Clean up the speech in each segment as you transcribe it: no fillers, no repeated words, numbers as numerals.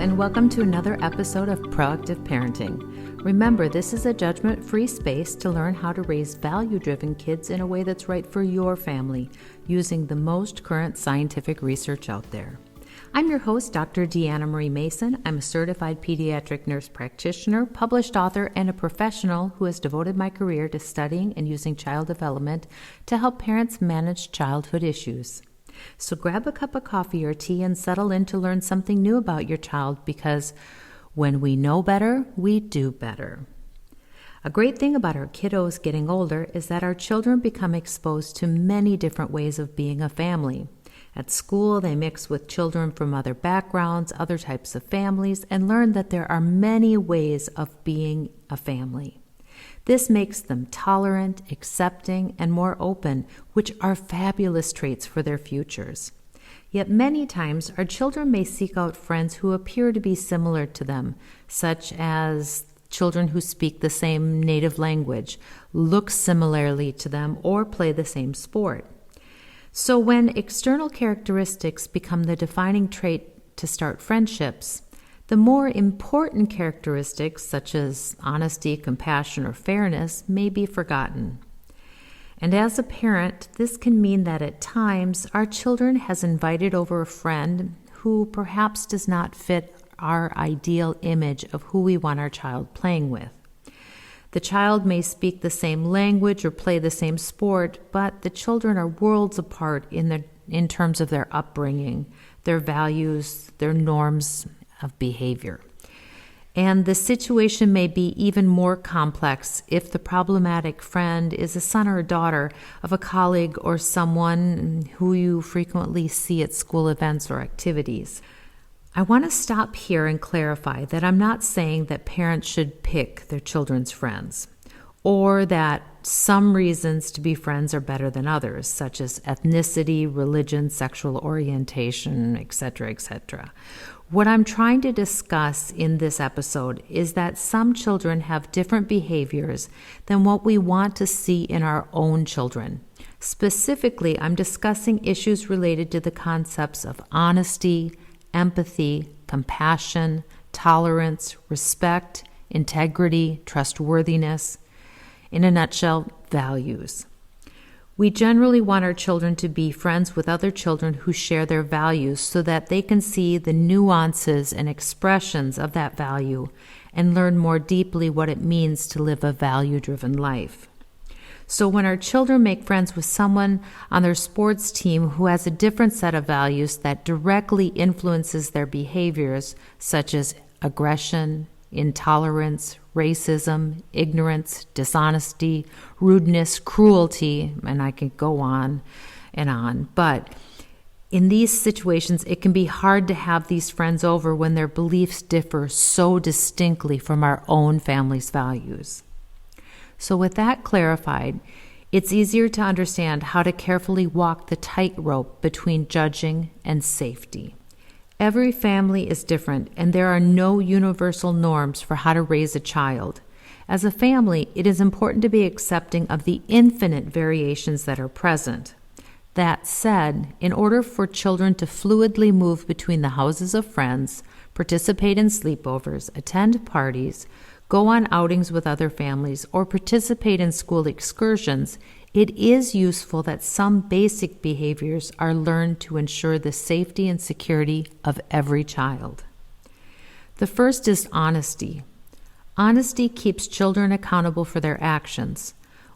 and welcome to another episode of Proactive Parenting. Remember, this is a judgment-free space to learn how to raise value-driven kids in a way that's right for your family, using the most current scientific research out there. I'm your host, Dr. Deanna Marie Mason. I'm a certified pediatric nurse practitioner, published author, and a professional who has devoted my career to studying and using child development to help parents manage childhood issues. So grab a cup of coffee or tea and settle in to learn something new about your child, because when we know better, we do better. A great thing about our kiddos getting older is that our children become exposed to many different ways of being a family. At school, they mix with children from other backgrounds, other types of families, and learn that there are many ways of being a family. This makes them tolerant, accepting, and more open, which are fabulous traits for their futures. Yet many times, our children may seek out friends who appear to be similar to them, such as children who speak the same native language, look similarly to them, or play the same sport. So when external characteristics become the defining trait to start friendships, the more important characteristics such as honesty, compassion, or fairness may be forgotten. And as a parent, this can mean that at times our children has invited over a friend who perhaps does not fit our ideal image of who we want our child playing with. The child may speak the same language or play the same sport, but the children are worlds apart in terms of their upbringing, their values, their norms of behavior. And the situation may be even more complex if the problematic friend is a son or a daughter of a colleague or someone who you frequently see at school events or activities. I want to stop here and clarify that I'm not saying that parents should pick their children's friends, or that some reasons to be friends are better than others, such as ethnicity, religion, sexual orientation, etc., etc. What I'm trying to discuss in this episode is that some children have different behaviors than what we want to see in our own children. Specifically, I'm discussing issues related to the concepts of honesty, empathy, compassion, tolerance, respect, integrity, trustworthiness. In a nutshell, values. We generally want our children to be friends with other children who share their values so that they can see the nuances and expressions of that value and learn more deeply what it means to live a value-driven life. So when our children make friends with someone on their sports team who has a different set of values that directly influences their behaviors, such as aggression, intolerance, racism, ignorance, dishonesty, rudeness, cruelty, and I can go on and on. But in these situations, it can be hard to have these friends over when their beliefs differ so distinctly from our own family's values. So with that clarified, it's easier to understand how to carefully walk the tightrope between judging and safety. Every family is different, and there are no universal norms for how to raise a child. As a family, it is important to be accepting of the infinite variations that are present. That said, in order for children to fluidly move between the houses of friends, participate in sleepovers, attend parties, go on outings with other families, or participate in school excursions, it is useful that some basic behaviors are learned to ensure the safety and security of every child. The first is honesty. Honesty keeps children accountable for their actions,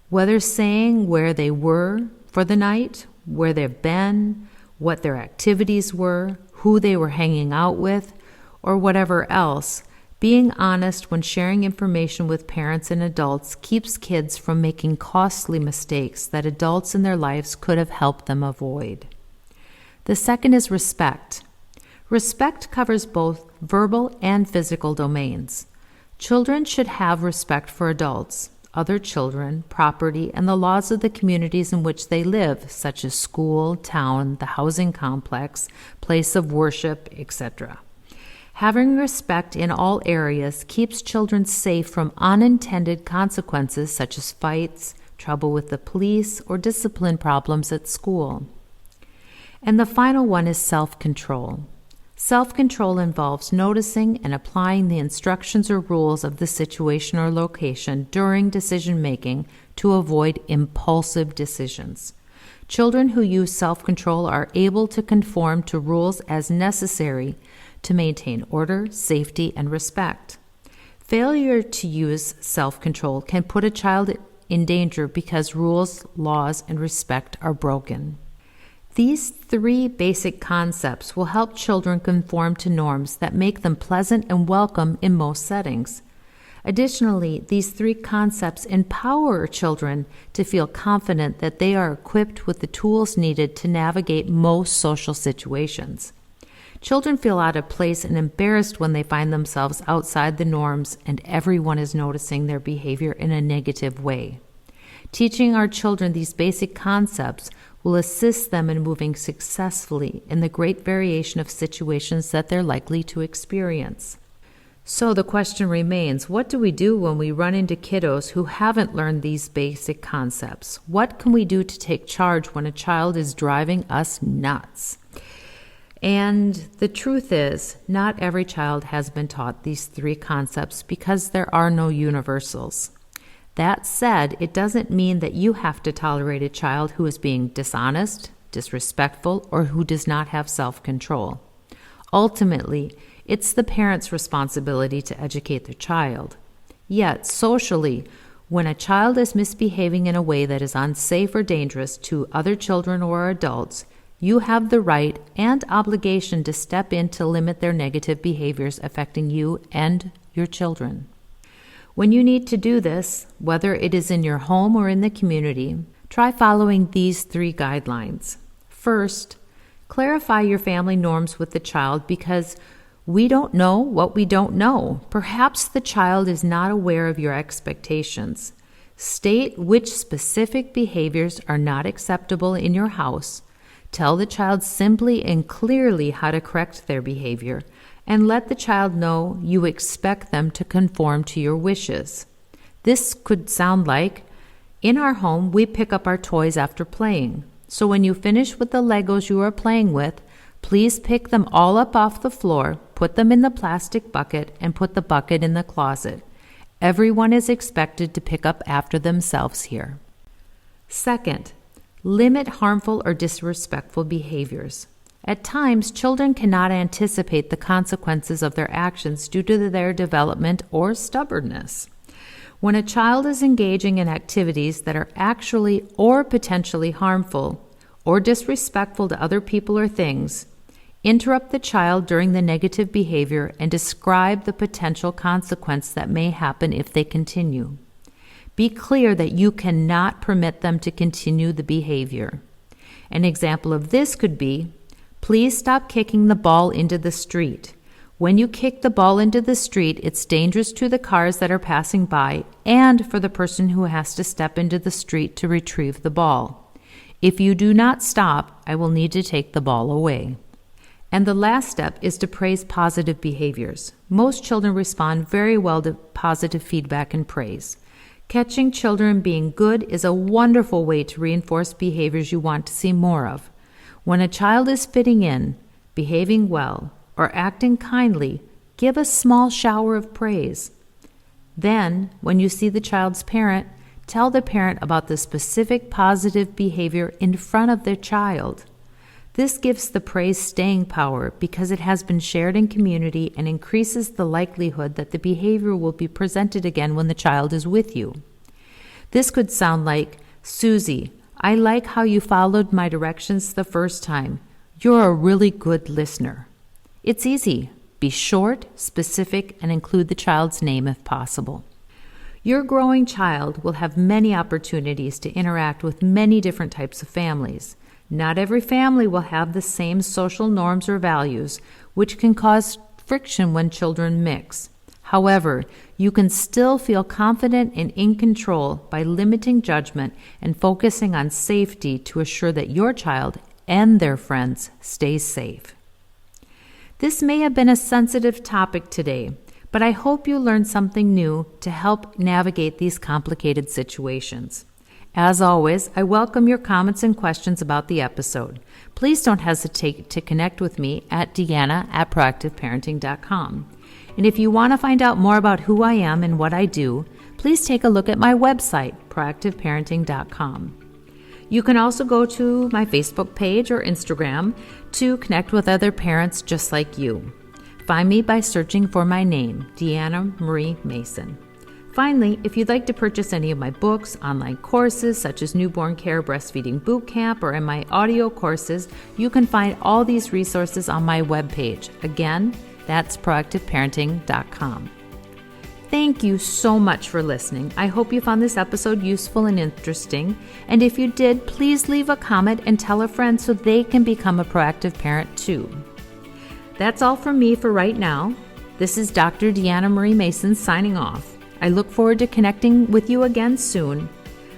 whether saying where they were for the night, where they've been, what their activities were, who they were hanging out with, or whatever else. Being honest when sharing information with parents and adults keeps kids from making costly mistakes that adults in their lives could have helped them avoid. The second is respect. Respect covers both verbal and physical domains. Children should have respect for adults, other children, property, and the laws of the communities in which they live, such as school, town, the housing complex, place of worship, etc. Having respect in all areas keeps children safe from unintended consequences such as fights, trouble with the police, or discipline problems at school. And the final one is self-control. Self-control involves noticing and applying the instructions or rules of the situation or location during decision-making to avoid impulsive decisions. Children who use self-control are able to conform to rules as necessary to maintain order, safety, and respect. Failure to use self-control can put a child in danger because rules, laws, and respect are broken. These three basic concepts will help children conform to norms that make them pleasant and welcome in most settings. Additionally, these three concepts empower children to feel confident that they are equipped with the tools needed to navigate most social situations. Children feel out of place and embarrassed when they find themselves outside the norms and everyone is noticing their behavior in a negative way. Teaching our children these basic concepts will assist them in moving successfully in the great variation of situations that they're likely to experience. So the question remains, what do we do when we run into kiddos who haven't learned these basic concepts? What can we do to take charge when a child is driving us nuts? And the truth is, not every child has been taught these three concepts because there are no universals. That said, it doesn't mean that you have to tolerate a child who is being dishonest, disrespectful, or who does not have self-control. Ultimately, it's the parent's responsibility to educate their child. Yet, socially, when a child is misbehaving in a way that is unsafe or dangerous to other children or adults, you have the right and obligation to step in to limit their negative behaviors affecting you and your children. When you need to do this, whether it is in your home or in the community, try following these three guidelines. First, clarify your family norms with the child because we don't know what we don't know. Perhaps the child is not aware of your expectations. State which specific behaviors are not acceptable in your house. Tell the child simply and clearly how to correct their behavior, and let the child know you expect them to conform to your wishes. This could sound like, in our home, we pick up our toys after playing. So when you finish with the Legos you are playing with, please pick them all up off the floor, put them in the plastic bucket, and put the bucket in the closet. Everyone is expected to pick up after themselves here. Second, limit harmful or disrespectful behaviors. At times, children cannot anticipate the consequences of their actions due to their development or stubbornness. When a child is engaging in activities that are actually or potentially harmful or disrespectful to other people or things, interrupt the child during the negative behavior and describe the potential consequence that may happen if they continue. Be clear that you cannot permit them to continue the behavior. An example of this could be, please stop kicking the ball into the street. When you kick the ball into the street, it's dangerous to the cars that are passing by and for the person who has to step into the street to retrieve the ball. If you do not stop, I will need to take the ball away. And the last step is to praise positive behaviors. Most children respond very well to positive feedback and praise. Catching children being good is a wonderful way to reinforce behaviors you want to see more of. When a child is fitting in, behaving well, or acting kindly, give a small shower of praise. Then, when you see the child's parent, tell the parent about the specific positive behavior in front of their child. This gives the praise staying power because it has been shared in community and increases the likelihood that the behavior will be presented again when the child is with you. This could sound like, Susie, I like how you followed my directions the first time. You're a really good listener. It's easy. Be short, specific, and include the child's name if possible. Your growing child will have many opportunities to interact with many different types of families. Not every family will have the same social norms or values, which can cause friction when children mix. However, you can still feel confident and in control by limiting judgment and focusing on safety to assure that your child and their friends stay safe. This may have been a sensitive topic today, but I hope you learned something new to help navigate these complicated situations. As always, I welcome your comments and questions about the episode. Please don't hesitate to connect with me at deanna@proactiveparenting.com. And if you want to find out more about who I am and what I do, please take a look at my website, proactiveparenting.com. You can also go to my Facebook page or Instagram to connect with other parents just like you. Find me by searching for my name, Deanna Marie Mason. Finally, if you'd like to purchase any of my books, online courses such as Newborn Care Breastfeeding Bootcamp, or in my audio courses, you can find all these resources on my webpage. Again, that's proactiveparenting.com. Thank you so much for listening. I hope you found this episode useful and interesting. And if you did, please leave a comment and tell a friend so they can become a proactive parent too. That's all from me for right now. This is Dr. Deanna Marie Mason signing off. I look forward to connecting with you again soon.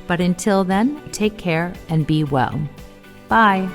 But until then, take care and be well. Bye.